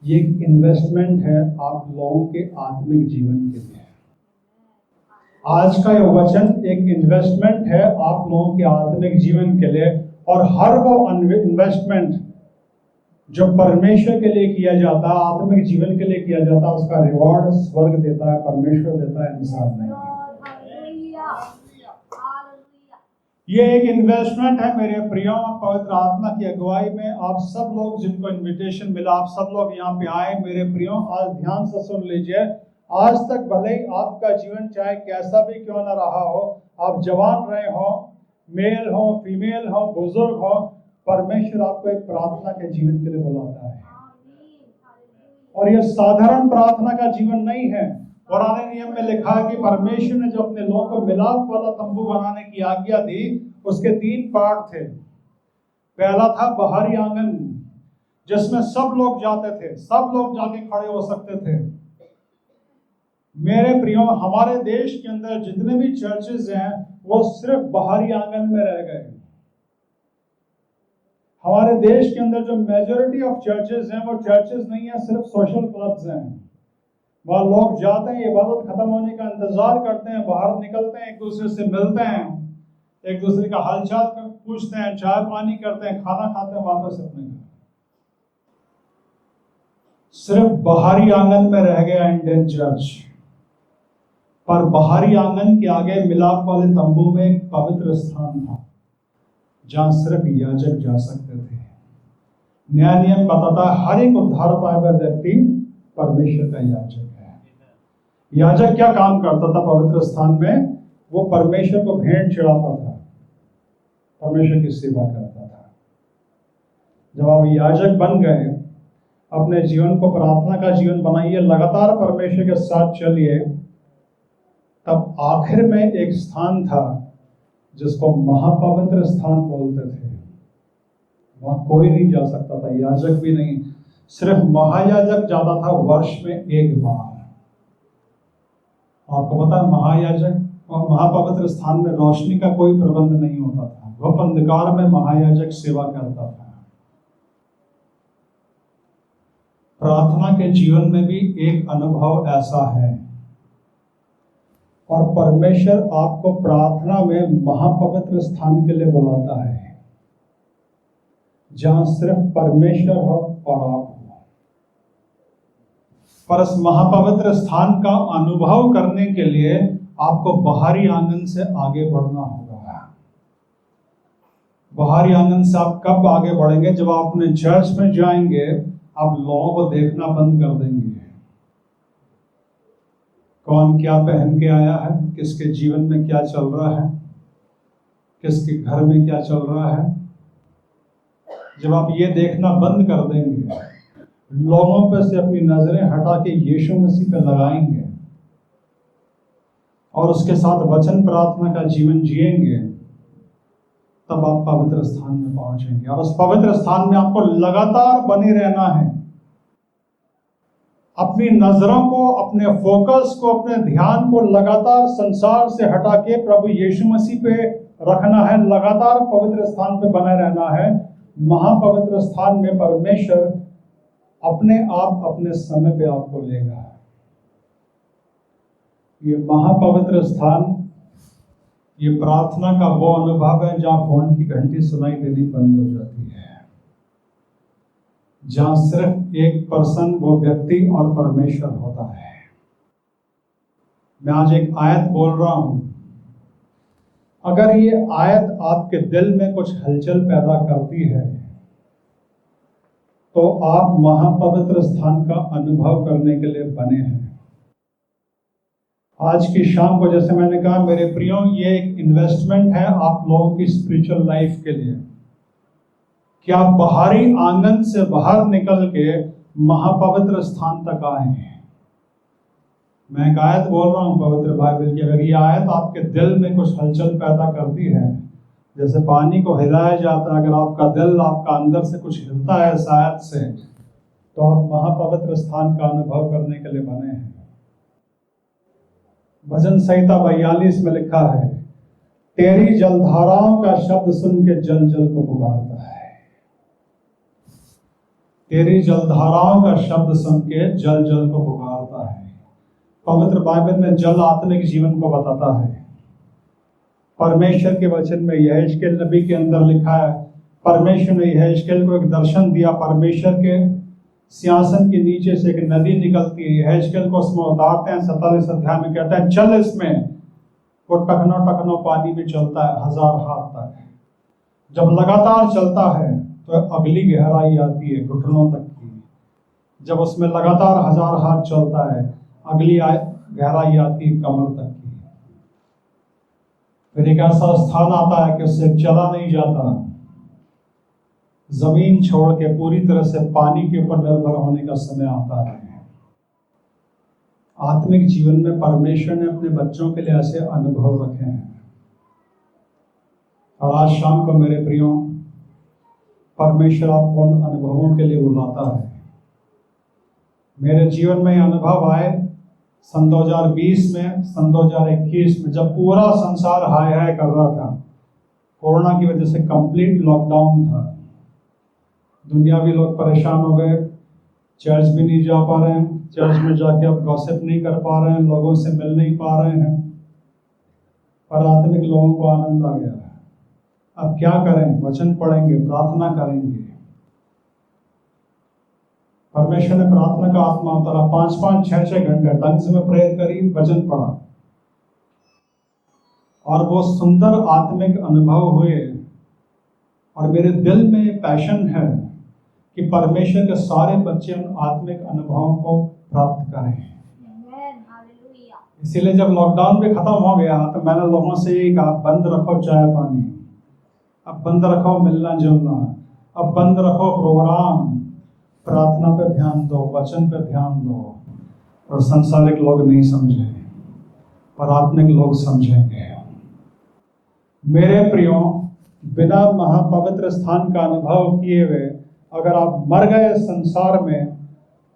ये एक इन्वेस्टमेंट है आप लोगों के आत्मिक जीवन के लिए। आज का ये वचन एक इन्वेस्टमेंट है आप लोगों के आत्मिक जीवन के लिए। और हर वो इन्वेस्टमेंट जो परमेश्वर के लिए किया जाता है, आत्मिक जीवन के लिए किया जाता है, उसका रिवॉर्ड स्वर्ग देता है, परमेश्वर देता है, इंसान नहीं। ये एक इन्वेस्टमेंट है मेरे प्रियो। पवित्र आत्मा की अगुवाई में आप सब लोग जिनको इनविटेशन मिला, आप सब लोग यहाँ पे आए। मेरे प्रियो, आज ध्यान से सुन लीजिए। आज तक भले ही आपका जीवन चाहे कैसा भी क्यों ना रहा हो, आप जवान रहे हो, मेल हो, फीमेल हो, बुजुर्ग हो, परमेश्वर आपको एक प्रार्थना के जीवन के लिए बुलाता है। और यह साधारण प्रार्थना का जीवन नहीं है। पुराने नियम में लिखा है कि परमेश्वर ने जो अपने लोगों को मिलाप वाला तंबू बनाने की आज्ञा दी, उसके 3 पार्ट थे। पहला था बाहरी आंगन, जिसमें सब लोग जाते थे, सब लोग जाके खड़े हो सकते थे। मेरे प्रियो, हमारे देश के अंदर जितने भी चर्चेज हैं वो सिर्फ बाहरी आंगन में रह गए। हमारे देश के अंदर जो मेजॉरिटी ऑफ चर्चेज हैं वो चर्चेज नहीं है, सिर्फ सोशल क्लब्स हैं। वहां लोग जाते हैं, इबादत खत्म होने का इंतजार करते हैं, बाहर निकलते हैं, एक दूसरे से मिलते हैं, एक दूसरे का हालचाल पूछते हैं, चाय पानी करते हैं, खाना खाते हैं, वापस अपने घर। सिर्फ बाहरी आंगन में रह गया इंडियन चर्च। पर बाहरी आंगन के आगे मिलाप वाले तंबू में एक पवित्र स्थान था जहां सिर्फ याजक जा सकते थे। नया नियम बताता है हर एक उद्धार पाया हुआ व्यक्ति परमेश्वर का याजक है। याजक क्या काम करता था पवित्र स्थान में? वो परमेश्वर को भेंट चढ़ाता था, परमेश्वर की सेवा करता था। जब आप याजक बन गए, अपने जीवन को प्रार्थना का जीवन बनाइए, लगातार परमेश्वर के साथ चलिए, तब आखिर में एक स्थान था जिसको महापवित्र स्थान बोलते थे। वहां कोई नहीं जा सकता था, याजक भी नहीं, सिर्फ महायाजक जाता था वर्ष में एक बार। आपको पता है, महायाजक और महापवित्र स्थान में रोशनी का कोई प्रबंध नहीं होता था, वह अंधकार में महायाजक सेवा करता था। प्रार्थना के जीवन में भी एक अनुभव ऐसा है, और परमेश्वर आपको प्रार्थना में महापवित्र स्थान के लिए बुलाता है जहां सिर्फ परमेश्वर हो और आप हो। पर इस महापवित्र स्थान का अनुभव करने के लिए आपको बाहरी आंगन से आगे बढ़ना होगा। बाहरी आंगन से आप कब आगे बढ़ेंगे? जब आप अपने चर्च में जाएंगे, आप लोगों को देखना बंद कर देंगे, कौन क्या पहन के आया है, किसके जीवन में क्या चल रहा है, किसके घर में क्या चल रहा है। जब आप ये देखना बंद कर देंगे, लोगों पर से अपनी नजरें हटा के यीशु मसीह पे लगाएंगे और उसके साथ वचन प्रार्थना का जीवन जिएंगे, तब आप पवित्र स्थान में पहुंचेंगे। और उस पवित्र स्थान में आपको लगातार बने रहना है। अपनी नजरों को, अपने फोकस को, अपने ध्यान को लगातार संसार से हटा के प्रभु यीशु मसीह पे रखना है। लगातार पवित्र स्थान पे बने रहना है। महापवित्र स्थान में परमेश्वर अपने आप अपने समय पे आपको लेगा। ये महापवित्र स्थान, ये प्रार्थना का वो अनुभव है जहां फोन की घंटी सुनाई देनी बंद हो जाती है, जहां सिर्फ एक पर्सन, वो व्यक्ति और परमेश्वर होता है। मैं आज एक आयत बोल रहा हूं, अगर ये आयत आपके दिल में कुछ हलचल पैदा करती है तो आप महापवित्र स्थान का अनुभव करने के लिए बने हैं। आज की शाम को, जैसे मैंने कहा मेरे प्रियो, ये एक इन्वेस्टमेंट है आप लोगों की स्पिरिचुअल लाइफ के लिए, कि आप बाहरी आंगन से बाहर निकल के महापवित्र स्थान तक आए हैं। मैं एक आयत बोल रहा हूं पवित्र बाइबल की, अगर ये आयत आपके दिल में कुछ हलचल पैदा करती है, जैसे पानी को हिलाया जाता है, अगर आपका दिल, आपका अंदर से कुछ हिलता है इस आयत से, तो आप महापवित्र स्थान का अनुभव करने के लिए बने हैं। भजन संहिता 42 में लिखा है, तेरी जलधाराओं का शब्द सुन के जल जल को पुकारता है। तेरी जलधाराओं का शब्द सुन के जल जल को पुकारता है। पवित्र बाइबल में जल आत्मिक जीवन को बताता है। परमेश्वर के वचन में यहेजकेल नबी के अंदर लिखा है, परमेश्वर ने यहेजकेल को एक दर्शन दिया। परमेश्वर के सिंहासन के नीचे से एक नदी निकलती है। यहेजकेल को उसमें उतारते हैं, 47 अध्याय में कहता है चल इसमें। वो टकनो टकनो पानी में चलता है 1000 हाथ तक। जब लगातार चलता है तो अगली गहराई आती है घुटनों तक की। जब उसमें लगातार 1000 हाथ चलता है, अगली गहराई आती है कमर तक की। फिर एक ऐसा स्थान आता है कि उससे चला नहीं जाता, जमीन छोड़ के पूरी तरह से पानी के ऊपर निर्भर होने का समय आता है। आत्मिक जीवन में परमेश्वर ने अपने बच्चों के लिए ऐसे अनुभव रखे हैं। और आज शाम को मेरे प्रियो, परमेश्वर आपको उन अनुभवों के लिए बुलाता है। मेरे जीवन में अनुभव आए सन 2020 में, सन 2021 में, जब पूरा संसार हाय हाय कर रहा था। कोरोना की वजह से कंप्लीट लॉकडाउन था। दुनियावी लोग परेशान हो गए, चर्च भी नहीं जा पा रहे हैं, चर्च में जाके अब गॉसिप नहीं कर पा रहे हैं, लोगों से मिल नहीं पा रहे हैं। पर आत्मिक लोगों को आनंद आ गया। अब क्या करें? वचन पढ़ेंगे, प्रार्थना करेंगे। परमेश्वर ने प्रार्थना का आत्मा उतारा। 5-5, 6-6 घंटे ढंग से मैं प्रेयर करी, वचन पढ़ा, और वो सुंदर आत्मिक अनुभव हुए। और मेरे दिल में पैशन है कि परमेश्वर के सारे बच्चे उन आत्मिक अनुभवों को प्राप्त करें। इसीलिए जब लॉकडाउन भी खत्म हो गया तो मैंने लोगों से यही कहा, बंद रखो चाय पानी, अब बंद रखो मिलना जुलना, अब बंद रखो प्रोग्राम, प्रार्थना पे ध्यान दो, वचन पे ध्यान दो। और संसारिक लोग नहीं समझे, पर आत्मिक लोग समझेंगे। मेरे प्रियो, बिना महापवित्र स्थान का अनुभव किए हुए अगर आप मर गए संसार में,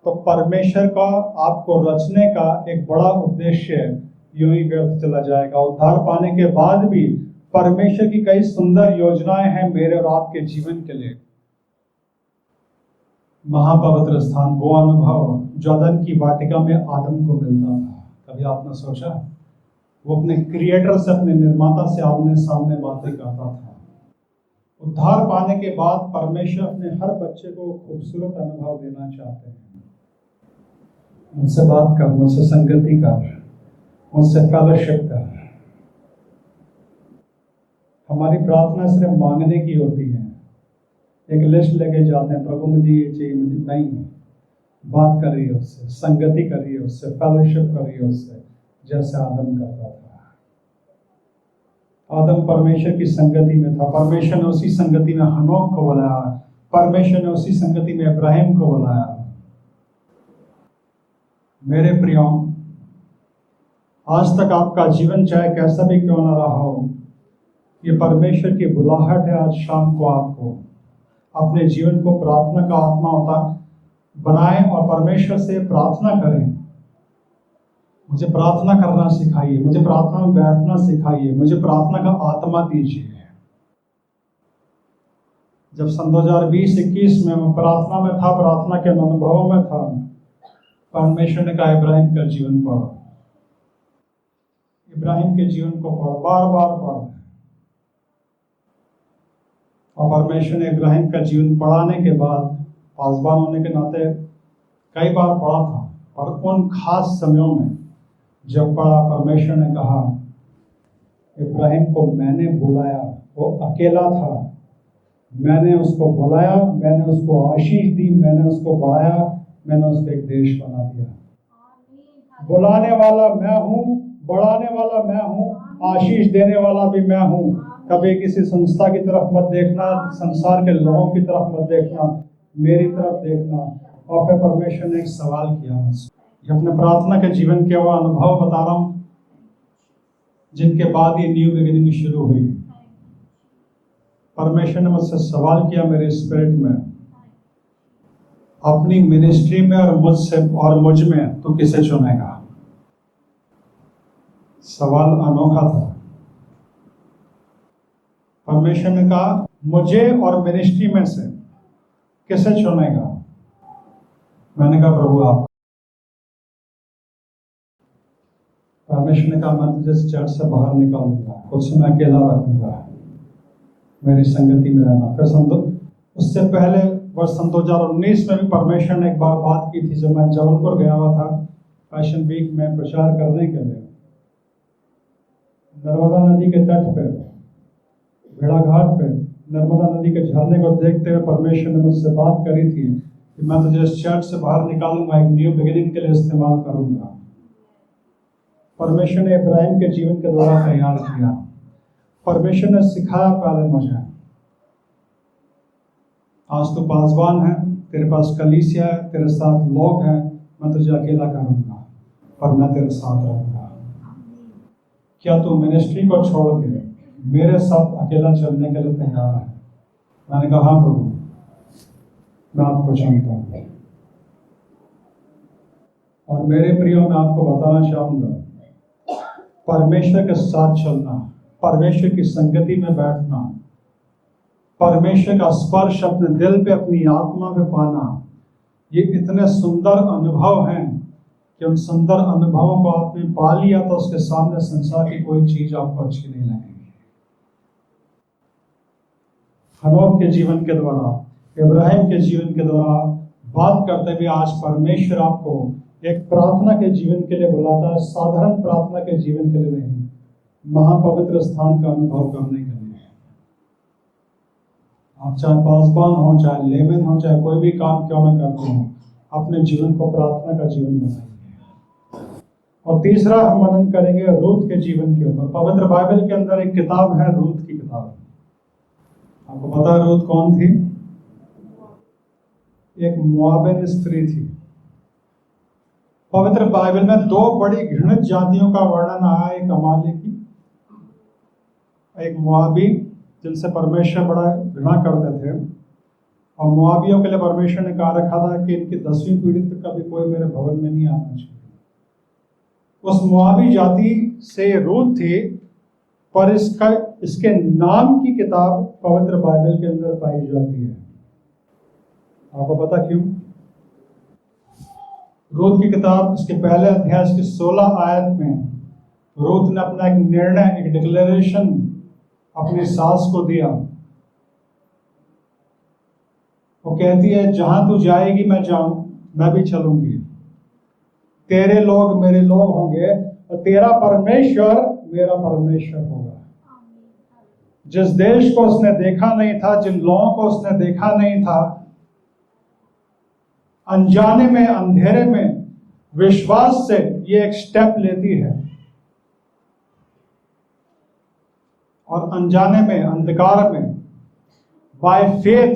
तो परमेश्वर का आपको रचने का एक बड़ा उद्देश्य यूं ही व्यर्थ चला जाएगा। उद्धार पाने के बाद भी परमेश्वर की कई सुंदर योजनाएं हैं मेरे और आपके जीवन के लिए। महापवित्र स्थान, वो अनुभव जो अदन की वाटिका में आदम को मिलता था। कभी आपने सोचा? वो अपने क्रिएटर से, अपने निर्माता से आमने सामने बातें करता था। उद्धार पाने के बाद परमेश्वर अपने हर बच्चे को खूबसूरत अनुभव देना चाहते हैं। मुझसे बात कर, मुझसे संगति कर, मुझसे फेलोशिप कर। हमारी प्रार्थना सिर्फ मांगने की होती है, एक लिस्ट लेके जाते हैं, प्रभु मुझे ये चाहिए, मुझे नहीं। बात करिए उससे, संगति करिए उससे, फेलोशिप करिए उससे, जैसे आदम करता था। आदम परमेश्वर की संगति में था, परमेश्वर ने उसी संगति में हनोक को बुलाया, परमेश्वर ने उसी संगति में इब्राहिम को बुलाया। मेरे प्रियो, आज तक आपका जीवन चाहे कैसा भी क्यों ना रहा हो, ये परमेश्वर की बुलाहट है आज शाम को आपको अपने जीवन को प्रार्थना का आत्मा बनाएं और परमेश्वर से प्रार्थना करें, मुझे प्रार्थना करना सिखाइए, मुझे प्रार्थना में बैठना सिखाइए, मुझे प्रार्थना का आत्मा दीजिए। जब सन 2020-21 में मैं प्रार्थना में था, प्रार्थना के अनुभवों में था, परमेश्वर ने कहा इब्राहिम का जीवन पढ़ो, इब्राहिम के जीवन को पढ़ो, बार बार पढ़ो। और परमेश्वर ने इब्राहिम का जीवन पढ़ाने के बाद, पासबान होने के नाते कई बार पढ़ा था, और उन खास समयों में जब पढ़ा, परमेश्वर ने कहा इब्राहिम को मैंने बुलाया, वो अकेला था, मैंने उसको बुलाया, मैंने उसको आशीष दी, मैंने उसको बढ़ाया, मैंने उसको एक देश बना दिया। बुलाने वाला मैं हूँ, बढ़ाने वाला मैं हूँ, आशीष देने वाला भी मैं हूँ। कभी किसी संस्था की तरफ मत देखना, संसार के लोगों की तरफ मत देखना, मेरी तरफ देखना। और फिर परमेश्वर ने एक सवाल किया मुझसे, अपने प्रार्थना के जीवन के वो अनुभव बता रहा हूँ जिनके बाद ये न्यू बिगिनिंग शुरू हुई। परमेश्वर ने मुझसे सवाल किया मेरे स्पिरिट में, अपनी मिनिस्ट्री में और मुझसे और मुझ में तू किसे चुनेगा? सवाल अनोखा था। परमेश्वर ने कहा मुझे और मिनिस्ट्री में से किसे चुनेगा? मैंने कहा प्रभु आप। परमेश्वर ने कहा मैं तुझे चर्च से बाहर निकालूंगा, कुछ समय अकेला रखूंगा, मेरी संगति में रहना। फिर उससे पहले वर्ष सन 2019 में भी परमेश्वर ने एक बार बात की थी, जब मैं जबलपुर गया हुआ था फैशन वीक में प्रचार करने के लिए। नर्मदा नदी के तट पे, भेड़ा घाट पे, नर्मदा नदी के झरने को देखते हुए परमेश्वर ने मुझसे बात करी थी कि मैं तुझे इस चर्च से बाहर निकालूंगा, एक न्यू बिगिनिंग के लिए इस्तेमाल करूंगा। परमेश्वर ने इब्राहिम के जीवन के द्वारा तैयार किया। परमेश्वर ने सिखाया पहले मुझे, आज तो पासवान है, तेरे पास कलीसिया है, तेरे साथ लोग हैं, मैं तुझे अकेला करूंगा पर मैं तेरे साथ रहूंगा। क्या तू मिनिस्ट्री को छोड़ के मेरे साथ अकेला चलने के लिए तैयार है? मैंने कहा हाँ प्रभु, मैं आपको जानता हूँ। और मेरे प्रियो, मैं आपको बताना चाहूंगा, परमेश्वर के साथ चलना, परमेश्वर की संगति में बैठना, परमेश्वर का स्पर्श अपने दिल पे, अपनी आत्मा पे पाना, ये इतने सुंदर अनुभव हैं कि उन सुंदर अनुभवों को आपने पा लिया तो उसके सामने संसार की कोई चीज आपको अच्छी नहीं लगेगी। हनोक के जीवन के द्वारा, इब्राहिम के जीवन के द्वारा बात करते हुए आज परमेश्वर आपको एक प्रार्थना के जीवन के लिए बुलाता है, साधारण प्रार्थना के जीवन के लिए नहीं, महापवित्र स्थान का अनुभव करने के लिए। आप चाहे पासवान हो, चाहे लेमन हो, चाहे कोई भी काम क्यों न करते हो, अपने जीवन को प्रार्थना का जीवन बनाइए। और तीसरा हम मनन करेंगे रूत के जीवन के ऊपर। पवित्र बाइबल के अंदर एक किताब है, रूत की किताब। आपको पता है रूत कौन थी? एक मोआबिन स्त्री थी। पवित्र बाइबल में दो बड़ी घृणित जातियों का वर्णन आया, एक अमालेकी, एक मोआबी, जिनसे परमेश्वर बड़ा घृणा करते थे। और मोआबियों के लिए परमेश्वर ने कहा रखा था कि इनकी 10वीं पीढ़ी तक कभी कोई मेरे भवन में नहीं आना चाहिए। उस मोआबी जाति से रूत थी, पर इसके नाम की किताब पवित्र बाइबल के अंदर पाई जाती है। आपको पता क्यों? रूत की किताब इसके पहले अध्याय की 16 आयत में रूत ने अपना एक निर्णय, एक डिक्लेरेशन अपनी सास को दिया। वो कहती है जहां तू जाएगी मैं जाऊं, मैं भी चलूंगी, तेरे लोग मेरे लोग होंगे और तेरा परमेश्वर मेरा परमेश्वर होगा। जिस देश को उसने देखा नहीं था, जिन लोगों को उसने देखा नहीं था, अनजाने में, अंधेरे में, विश्वास से ये एक स्टेप लेती है। और अनजाने में, अंधकार में, बाय फेथ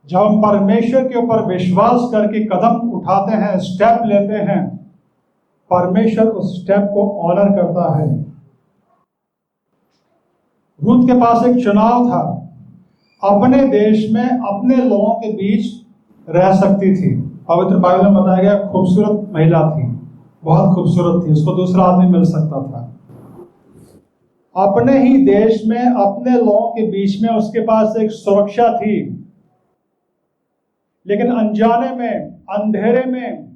जब हम परमेश्वर के ऊपर विश्वास करके कदम उठाते हैं, स्टेप लेते हैं, परमेश्वर उस स्टेप को ऑनर करता है। रूत के पास एक चुनाव था, अपने देश में, अपने लोगों के बीच रह सकती थी। पवित्र बाइबल में बताया गया खूबसूरत महिला थी, बहुत खूबसूरत थी, उसको दूसरा आदमी मिल सकता था। अपने ही देश में, अपने लोगों के बीच में उसके पास एक सुरक्षा थी, लेकिन अनजाने में, अंधेरे में,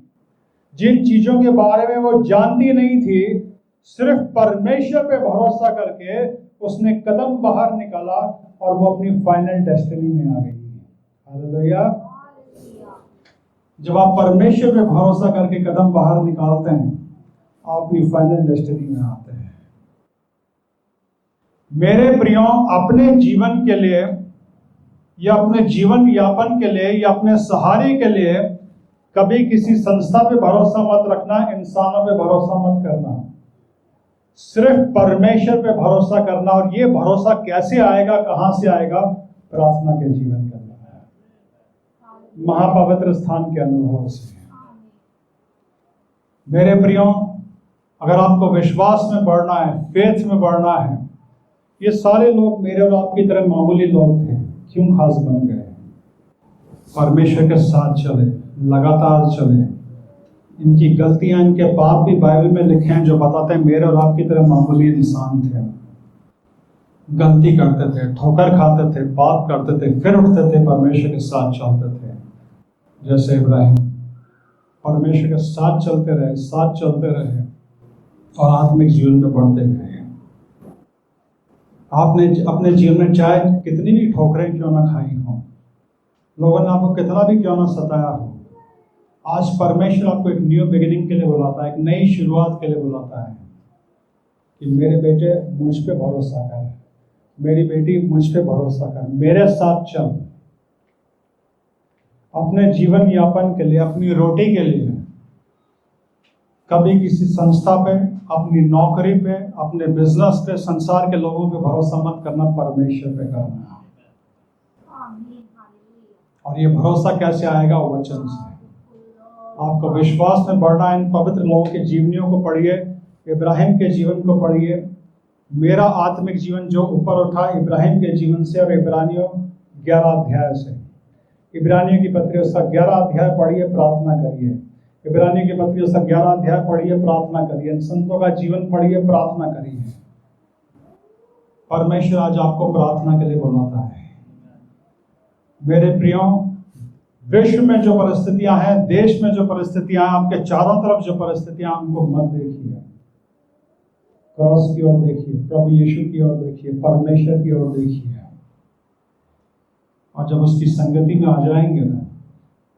जिन चीजों के बारे में वो जानती नहीं थी, सिर्फ परमेश्वर पे भरोसा करके उसने कदम बाहर निकाला और वो अपनी फाइनल डेस्टिनी में आ गई। हालेलुया। जब आप परमेश्वर पे भरोसा करके कदम बाहर निकालते हैं, आप अपनी फाइनल डेस्टिनी में आते हैं। मेरे प्रियो, अपने जीवन के लिए या अपने जीवन यापन के लिए या अपने सहारे के लिए कभी किसी संस्था पे भरोसा मत रखना, इंसानों पे भरोसा मत करना, सिर्फ परमेश्वर पे भरोसा करना। और ये भरोसा कैसे आएगा, कहां से आएगा? प्रार्थना के जीवन के अंदर, महापवित्र स्थान के अनुभव से। मेरे प्रियो, अगर आपको विश्वास में बढ़ना है, फेथ में बढ़ना है, ये सारे लोग मेरे और आपकी तरह मामूली लोग थे, क्यों खास बन गए? परमेश्वर के साथ चले, लगातार चले। इनकी गलतियां, इनके पाप भी बाइबल में लिखे हैं जो बताते हैं मेरे और आपकी तरह मामूली इंसान थे, गलती करते थे, ठोकर खाते थे, पाप करते थे, फिर उठते थे, परमेश्वर के साथ चलते थे। जैसे इब्राहिम परमेश्वर के साथ चलते रहे, साथ चलते रहे और आत्मिक जीवन में बढ़ते गए। आपने अपने जीवन में चाहे कितनी भी ठोकरें क्यों ना खाई हो, लोगों ने आपको कितना भी क्यों ना सताया हो, आज परमेश्वर आपको एक न्यू बिगिनिंग के लिए बुलाता है, एक नई शुरुआत के लिए बुलाता है कि मेरे बेटे मुझ पे भरोसा कर, मेरी बेटी मुझ पे भरोसा कर, मेरे साथ चल। अपने जीवन यापन के लिए, अपनी रोटी के लिए कभी किसी संस्था पे, अपनी नौकरी पे, अपने बिजनेस पे, संसार के लोगों पे भरोसा मत करना, परमेश्वर पे करना। और ये भरोसा कैसे आएगा? वचन से। आपको विश्वास में बढ़ना है, इन पवित्र लोगों के जीवनियों को पढ़िए, इब्राहिम के जीवन को पढ़िए। मेरा आत्मिक जीवन जो ऊपर उठा इब्राहिम के जीवन से और इब्रानियों 11 अध्याय से। इब्रानियों की पत्री उसका 11 अध्याय पढ़िए, प्रार्थना करिए। इब्रानियों की पत्री उसका 11 अध्याय पढ़िए, प्रार्थना करिए। संतों का जीवन पढ़िए, प्रार्थना करिए। परमेश्वर आज आपको प्रार्थना के लिए बुलाता है। मेरे प्रियो, विश्व में जो परिस्थितियां हैं, देश में जो परिस्थितियां हैं, आपके चारों तरफ जो परिस्थितियां, उनको मत देखिए। क्रॉस की ओर देखिए, प्रभु यीशु की ओर देखिए, परमेश्वर की ओर देखिए। और जब उसकी संगति में आ जाएंगे ना,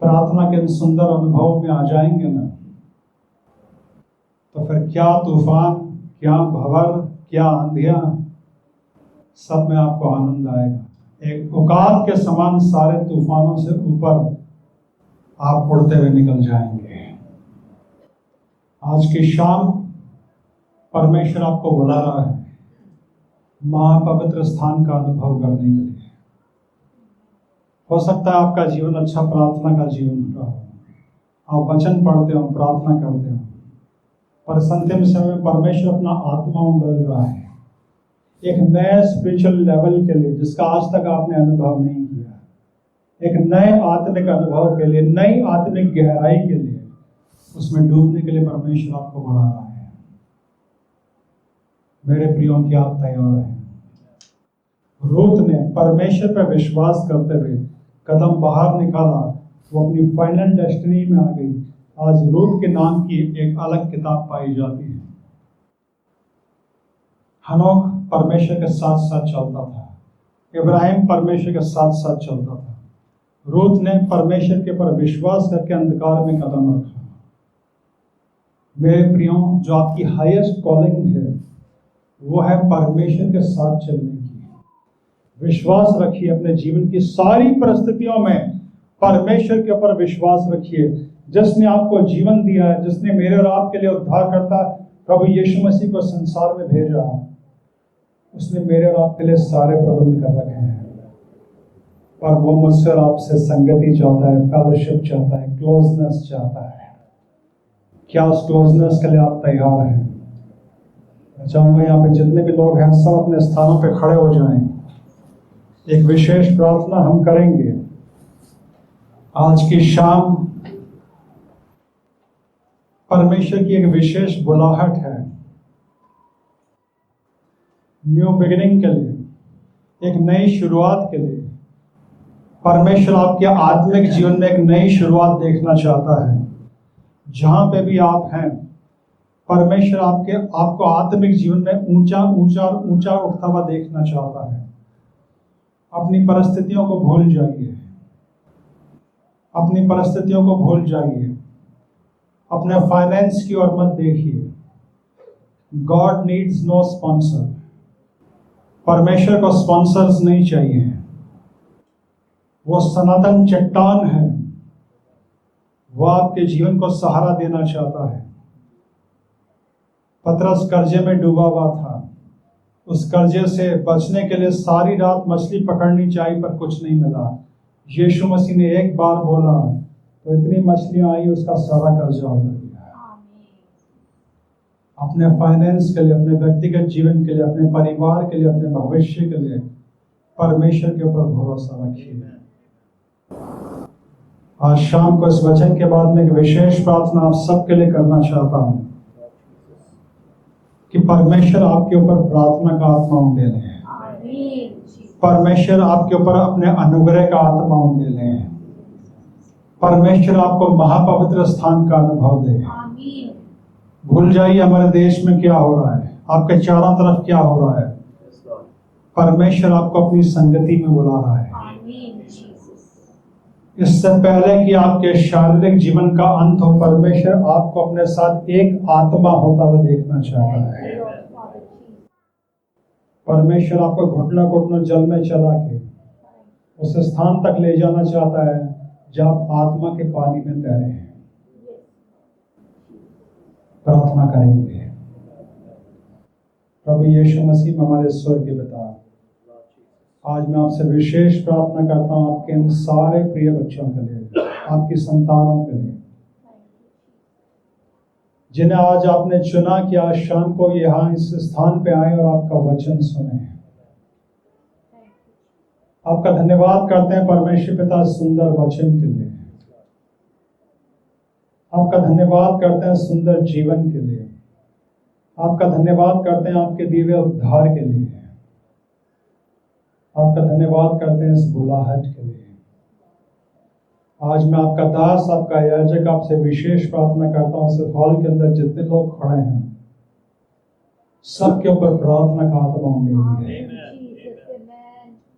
प्रार्थना के इन सुंदर अनुभव में आ जाएंगे ना, तो फिर क्या तूफान, क्या भंवर, क्या आंधियां, सब में आपको आनंद आएगा। एक उकाब के समान सारे तूफानों से ऊपर आप उड़ते हुए निकल जाएंगे। आज की शाम परमेश्वर आपको बुला रहा है महापवित्र स्थान का अनुभव करने के लिए। हो सकता है आपका जीवन अच्छा प्रार्थना का जीवन रहा हो, आप वचन पढ़ते हो, प्रार्थना करते हो, पर अंतिम समय में परमेश्वर अपना आत्मा उंडेल रहा है एक नए स्पिरिचुअल लेवल के लिए जिसका आज तक आपने अनुभव नहीं किया, एक नए आत्मिक अनुभव के लिए, नई आत्मिक गहराई के लिए, उसमें डूबने के लिए परमेश्वर आपको बुला रहा है। मेरे प्रियों, की आप तैयार हैं? रूत ने परमेश्वर पर विश्वास करते हुए कदम बाहर निकाला, वो अपनी फाइनल डेस्टिनी में आ गई। आज रूत के नाम की एक अलग किताब पाई जाती है। हनोक परमेश्वर के साथ साथ चलता था, इब्राहिम परमेश्वर के साथ साथ चलता था, रूत ने परमेश्वर के पर विश्वास करके अंधकार में कदम रखा। मेरे प्रियों, जो आपकी हाईएस्ट कॉलिंग है वो है परमेश्वर के साथ चलने की। विश्वास रखिए, अपने जीवन की सारी परिस्थितियों में परमेश्वर के ऊपर विश्वास रखिए। जिसने आपको जीवन दिया है, जिसने मेरे और आपके लिए उद्धारकर्ता प्रभु यीशु मसीह को संसार में भेजा, उसने मेरे और आपके लिए सारे प्रबंध कर रखे हैं। पर वो मुझसे और आपसे संगति चाहता है, फेलोशिप चाहता है, क्लोजनेस चाहता है। क्या उस क्लोजनेस के लिए आप तैयार हैं? मैं चाहूंगा यहाँ पे जितने भी लोग हैं सब अपने स्थानों पे खड़े हो जाएं। एक विशेष प्रार्थना हम करेंगे। आज की शाम परमेश्वर की एक विशेष बुलाहट है न्यू बिगिनिंग के लिए, एक नई शुरुआत के लिए। परमेश्वर आपके आत्मिक जीवन में एक नई शुरुआत देखना चाहता है। जहां पे भी आप हैं, परमेश्वर आपको आत्मिक जीवन में ऊंचा ऊंचा ऊंचा उठता हुआ देखना चाहता है। अपनी परिस्थितियों को भूल जाइए, अपनी परिस्थितियों को भूल जाइए, अपने फाइनेंस की ओर मत देखिए। God needs no sponsor. परमेश्वर को स्पॉन्सर्स नहीं चाहिए। वो सनातन चट्टान है, वो आपके जीवन को सहारा देना चाहता है। पतरस कर्जे में डूबा हुआ था। उस कर्जे से बचने के लिए सारी रात मछली पकड़नी चाहिए, पर कुछ नहीं मिला। यीशु मसीह ने एक बार बोला तो इतनी मछलियां आई, उसका सारा कर्जा उतर गया। अपने फाइनेंस के लिए, अपने व्यक्तिगत जीवन के लिए, अपने परिवार के लिए, अपने भविष्य के लिए परमेश्वर के ऊपर भरोसा रखिए। आज शाम को इस वचन के बाद में एक विशेष प्रार्थना आप सबके लिए करना चाहता हूं कि परमेश्वर आपके ऊपर प्रार्थना का आत्मा उंडेले। परमेश्वर आपके ऊपर अपने अनुग्रह का आत्मा उंडेले। परमेश्वर आपको महापवित्र स्थान का अनुभव दे। भूल जाइए हमारे देश में क्या हो रहा है, आपके चारों तरफ क्या हो रहा है। परमेश्वर आपको अपनी संगति में बुला रहा है। इससे पहले कि आपके शारीरिक जीवन का अंत हो, परमेश्वर आपको अपने साथ एक आत्मा होता हुआ देखना चाहता है। परमेश्वर आपको घुटना घुटना जल में चला के उस स्थान तक ले जाना चाहता है जब आप आत्मा के पानी में तैरे हैं। प्रार्थना करेंगे। प्रभु यीशु मसीह हमारे स्वर्गीय पिता, आज मैं आपसे विशेष प्रार्थना करता हूं आपके इन सारे प्रिय बच्चों के लिए, आपकी संतानों के लिए, जिन्हें आज आपने चुना कि आज शाम को यहाँ इस स्थान पे आए और आपका वचन सुने। आपका धन्यवाद करते हैं परमेश्वर पिता सुंदर वचन के लिए। आपका धन्यवाद करते हैं सुंदर जीवन के लिए। आपका धन्यवाद करते हैं आपके दिव्य उद्धार के लिए। आपका धन्यवाद करते हैं इस बुलाहट के लिए। आज मैं आपका दास, आपका याजक, आपसे विशेष प्रार्थना करता हूं, इस हॉल के अंदर जितने लोग खड़े हैं सबके ऊपर प्रार्थना का आत्मा उंडेलिए।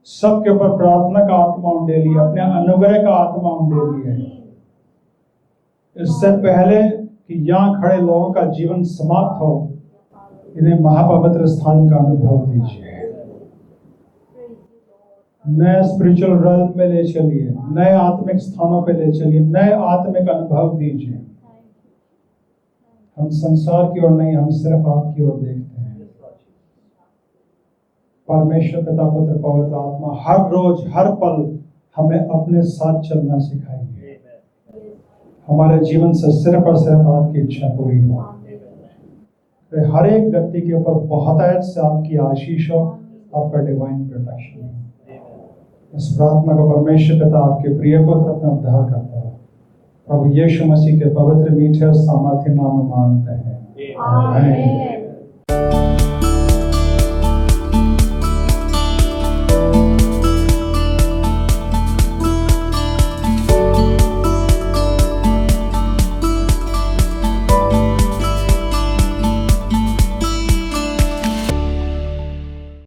सबके ऊपर प्रार्थना का आत्मा उंडेलिए, अपने अनुग्रह का आत्मा उंडेलिए। इससे पहले कि यहाँ खड़े लोगों का जीवन समाप्त हो, इन्हें महापवित्र स्थान का अनुभव दीजिए। नए स्पिरिचुअल रेल्म में ले चलिए, नए आत्मिक स्थानों पे ले चलिए, नए आत्मिक अनुभव दीजिए। हम संसार की ओर नहीं, हम सिर्फ आपकी ओर देखते हैं। परमेश्वर पिता पुत्र पवित्र आत्मा हर रोज हर पल हमें अपने साथ चलना सिखाइए। हमारे जीवन से सिर्फ और सिर्फ आपकी इच्छा पूरी हो। हर एक व्यक्ति के ऊपर बहुतायत से आपकी आशीष हो, आपका डिवाइन प्रोटेक्शन हो। इस प्रार्थना को परमेश्वर पिता आपके प्रिय पुत्र अपना उद्धार करता है प्रभु यीशु मसीह के पवित्र मीठे और सामर्थ्य नाम में मांगते हैं। आमीन।